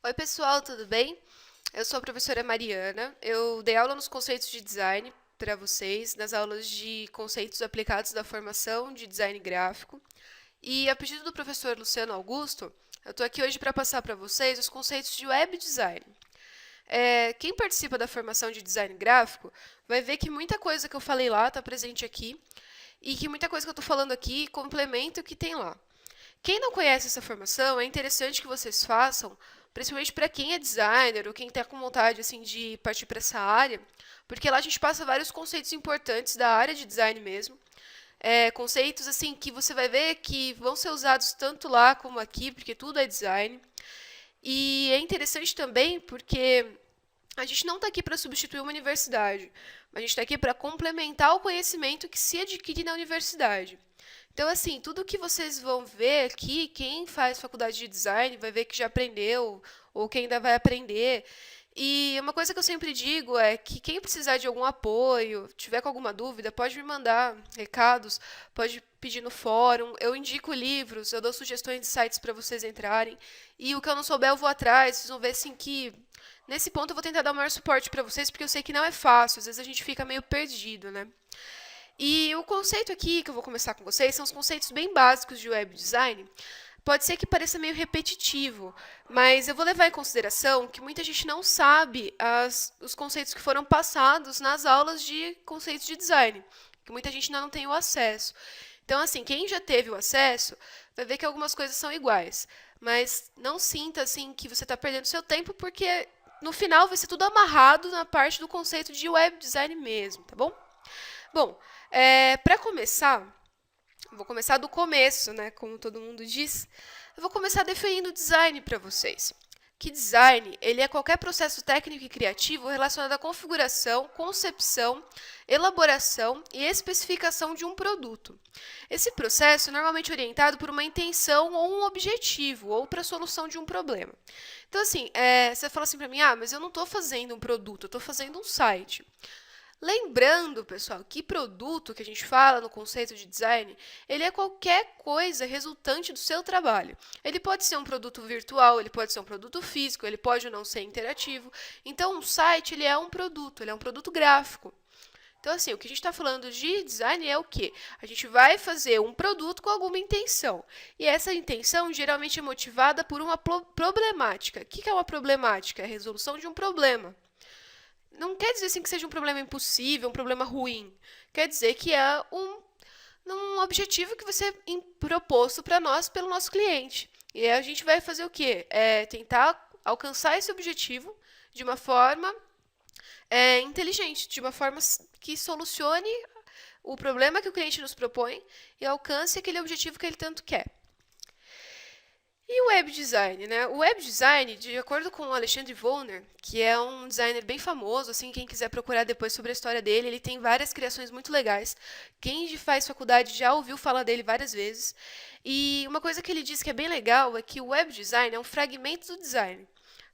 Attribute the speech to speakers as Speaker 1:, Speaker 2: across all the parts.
Speaker 1: Oi, pessoal, tudo bem? Eu sou a professora Mariana. Eu dei aula nos conceitos de design para vocês, nas aulas de conceitos aplicados da formação de design gráfico. E a pedido do professor Luciano Augusto, eu estou aqui hoje para passar para vocês os conceitos de web design. Quem participa da formação de design gráfico vai ver que muita coisa que eu falei lá está presente aqui e que muita coisa que eu estou falando aqui complementa o que tem lá. Quem não conhece essa formação, é interessante que vocês façam, principalmente para quem é designer ou quem está com vontade assim de partir para essa área, porque lá a gente passa vários conceitos importantes da área de design mesmo. Conceitos assim que você vai ver que vão ser usados tanto lá como aqui, porque tudo é design. E é interessante também porque a gente não está aqui para substituir uma universidade, mas a gente está aqui para complementar o conhecimento que se adquire na universidade. Então, assim, tudo que vocês vão ver aqui, quem faz faculdade de design vai ver que já aprendeu, ou quem ainda vai aprender. E uma coisa que eu sempre digo é que quem precisar de algum apoio, tiver com alguma dúvida, pode me mandar recados, pode pedir no fórum. Eu indico livros, eu dou sugestões de sites para vocês entrarem. E o que eu não souber, eu vou atrás. Vocês vão ver assim que nesse ponto eu vou tentar dar o maior suporte para vocês, porque eu sei que não é fácil. Às vezes a gente fica meio perdido, né? E o conceito aqui que eu vou começar com vocês são os conceitos bem básicos de web design. Pode ser que pareça meio repetitivo, mas eu vou levar em consideração que muita gente não sabe os conceitos que foram passados nas aulas de conceitos de design, que muita gente ainda não tem o acesso. Então, assim, quem já teve o acesso vai ver que algumas coisas são iguais, mas não sinta assim que você está perdendo seu tempo, porque no final vai ser tudo amarrado na parte do conceito de web design mesmo, tá bom? Bom, para começar, vou começar do começo, né? Como todo mundo diz. Eu vou começar definindo o design para vocês. Que design, ele é qualquer processo técnico e criativo relacionado à configuração, concepção, elaboração e especificação de um produto. Esse processo é normalmente orientado por uma intenção ou um objetivo, ou para a solução de um problema. Então, assim, você fala assim para mim, mas eu não estou fazendo um produto, eu estou fazendo um site. Lembrando, pessoal, que produto que a gente fala no conceito de design, ele é qualquer coisa resultante do seu trabalho. Ele pode ser um produto virtual, ele pode ser um produto físico, ele pode não ser interativo. Então, um site ele é um produto gráfico. Então, assim, o que a gente está falando de design é o quê? A gente vai fazer um produto com alguma intenção. E essa intenção geralmente é motivada por uma problemática. O que é uma problemática? É a resolução de um problema. Não quer dizer assim que seja um problema impossível, um problema ruim. Quer dizer que é um objetivo que vai ser proposto para nós pelo nosso cliente. E a gente vai fazer o quê? Tentar alcançar esse objetivo de uma forma inteligente, de uma forma que solucione o problema que o cliente nos propõe e alcance aquele objetivo que ele tanto quer. E o web design, né? O web design, de acordo com o Alexandre Wollner, que é um designer bem famoso, assim, quem quiser procurar depois sobre a história dele, ele tem várias criações muito legais. Quem faz faculdade já ouviu falar dele várias vezes. E uma coisa que ele diz que é bem legal é que o web design é um fragmento do design.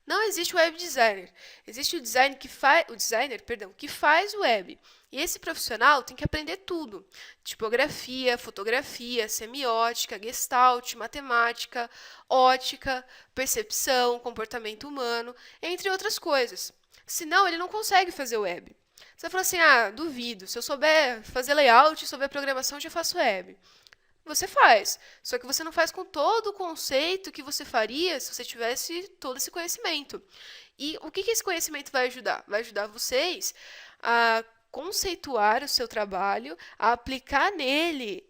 Speaker 1: Não existe o web designer. Existe o designer, perdão, que faz o web. E esse profissional tem que aprender tudo: tipografia, fotografia, semiótica, gestalt, matemática, ótica, percepção, comportamento humano, entre outras coisas. Senão, ele não consegue fazer web. Você fala assim: duvido, se eu souber fazer layout, souber programação, eu já faço web. Você faz, só que você não faz com todo o conceito que você faria se você tivesse todo esse conhecimento. E o que esse conhecimento vai ajudar? Vai ajudar vocês a conceituar o seu trabalho, a aplicar nele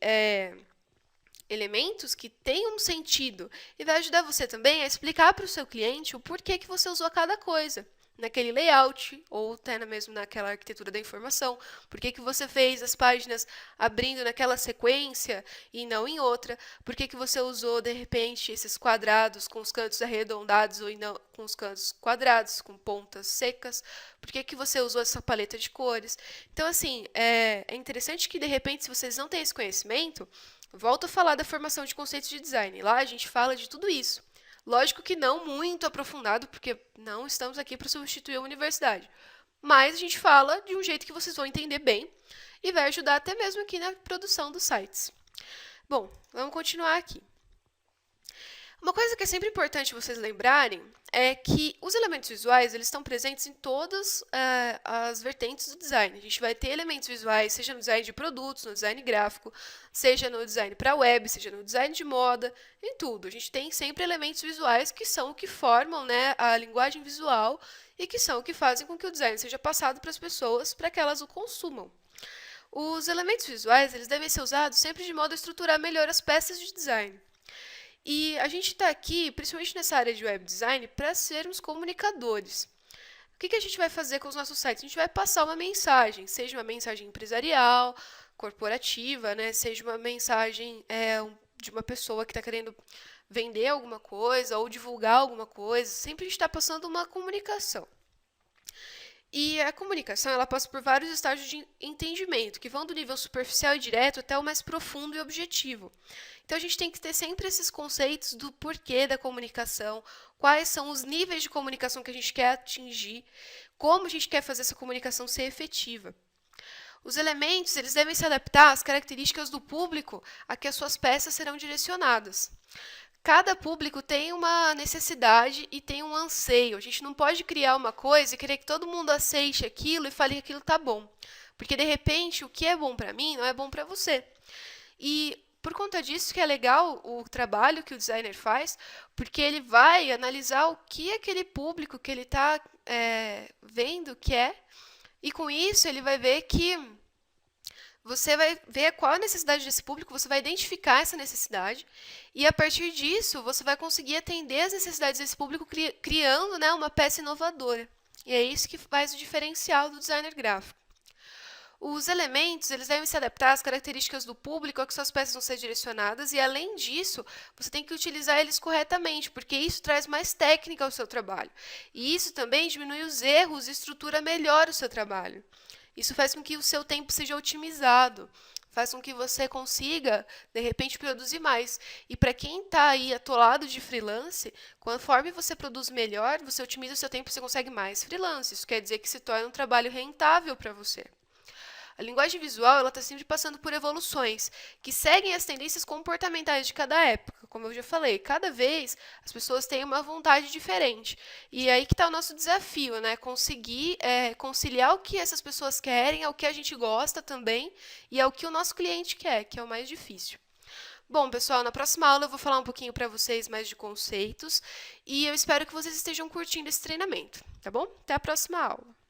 Speaker 1: elementos que tenham um sentido e vai ajudar você também a explicar para o seu cliente o porquê que você usou cada coisa naquele layout ou até mesmo naquela arquitetura da informação, por que você fez as páginas abrindo naquela sequência e não em outra, por que você usou de repente esses quadrados com os cantos arredondados ou não com os cantos quadrados, com pontas secas, por que você usou essa paleta de cores. Então, assim, é interessante que de repente, se vocês não têm esse conhecimento, volto a falar da formação de conceitos de design. Lá a gente fala de tudo isso. Lógico que não muito aprofundado, porque não estamos aqui para substituir a universidade. Mas a gente fala de um jeito que vocês vão entender bem e vai ajudar até mesmo aqui na produção dos sites. Bom, vamos continuar aqui. Uma coisa que é sempre importante vocês lembrarem é que os elementos visuais eles estão presentes em todas as vertentes do design. A gente vai ter elementos visuais, seja no design de produtos, no design gráfico, seja no design para web, seja no design de moda, em tudo. A gente tem sempre elementos visuais que são o que formam, né, a linguagem visual e que são o que fazem com que o design seja passado para as pessoas para que elas o consumam. Os elementos visuais eles devem ser usados sempre de modo a estruturar melhor as peças de design. E a gente está aqui, principalmente nessa área de web design, para sermos comunicadores. O que a gente vai fazer com os nossos sites? A gente vai passar uma mensagem, seja uma mensagem empresarial, corporativa, né? Seja uma mensagem de uma pessoa que está querendo vender alguma coisa ou divulgar alguma coisa. Sempre a gente está passando uma comunicação. E a comunicação ela passa por vários estágios de entendimento, que vão do nível superficial e direto até o mais profundo e objetivo. Então, a gente tem que ter sempre esses conceitos do porquê da comunicação, quais são os níveis de comunicação que a gente quer atingir, como a gente quer fazer essa comunicação ser efetiva. Os elementos eles devem se adaptar às características do público a que as suas peças serão direcionadas. Cada público tem uma necessidade e tem um anseio. A gente não pode criar uma coisa e querer que todo mundo aceite aquilo e fale que aquilo está bom. Porque, de repente, o que é bom para mim não é bom para você. E, por conta disso, que é legal o trabalho que o designer faz, porque ele vai analisar o que aquele público que ele está vendo quer, e com isso ele vai ver que você vai ver qual a necessidade desse público, você vai identificar essa necessidade e, a partir disso, você vai conseguir atender as necessidades desse público criando, né, uma peça inovadora. E é isso que faz o diferencial do designer gráfico. Os elementos eles devem se adaptar às características do público a que suas peças vão ser direcionadas e, além disso, você tem que utilizar eles corretamente, porque isso traz mais técnica ao seu trabalho. E isso também diminui os erros e estrutura melhor o seu trabalho. Isso faz com que o seu tempo seja otimizado, faz com que você consiga, de repente, produzir mais. E para quem está aí atolado de freelance, conforme você produz melhor, você otimiza o seu tempo e você consegue mais freelance. Isso quer dizer que se torna um trabalho rentável para você. A linguagem visual está sempre passando por evoluções, que seguem as tendências comportamentais de cada época. Como eu já falei, cada vez as pessoas têm uma vontade diferente. E aí que está o nosso desafio, né? Conseguir conciliar o que essas pessoas querem, ao que a gente gosta também, e ao que o nosso cliente quer, que é o mais difícil. Bom, pessoal, na próxima aula eu vou falar um pouquinho para vocês mais de conceitos, e eu espero que vocês estejam curtindo esse treinamento, tá bom? Até a próxima aula!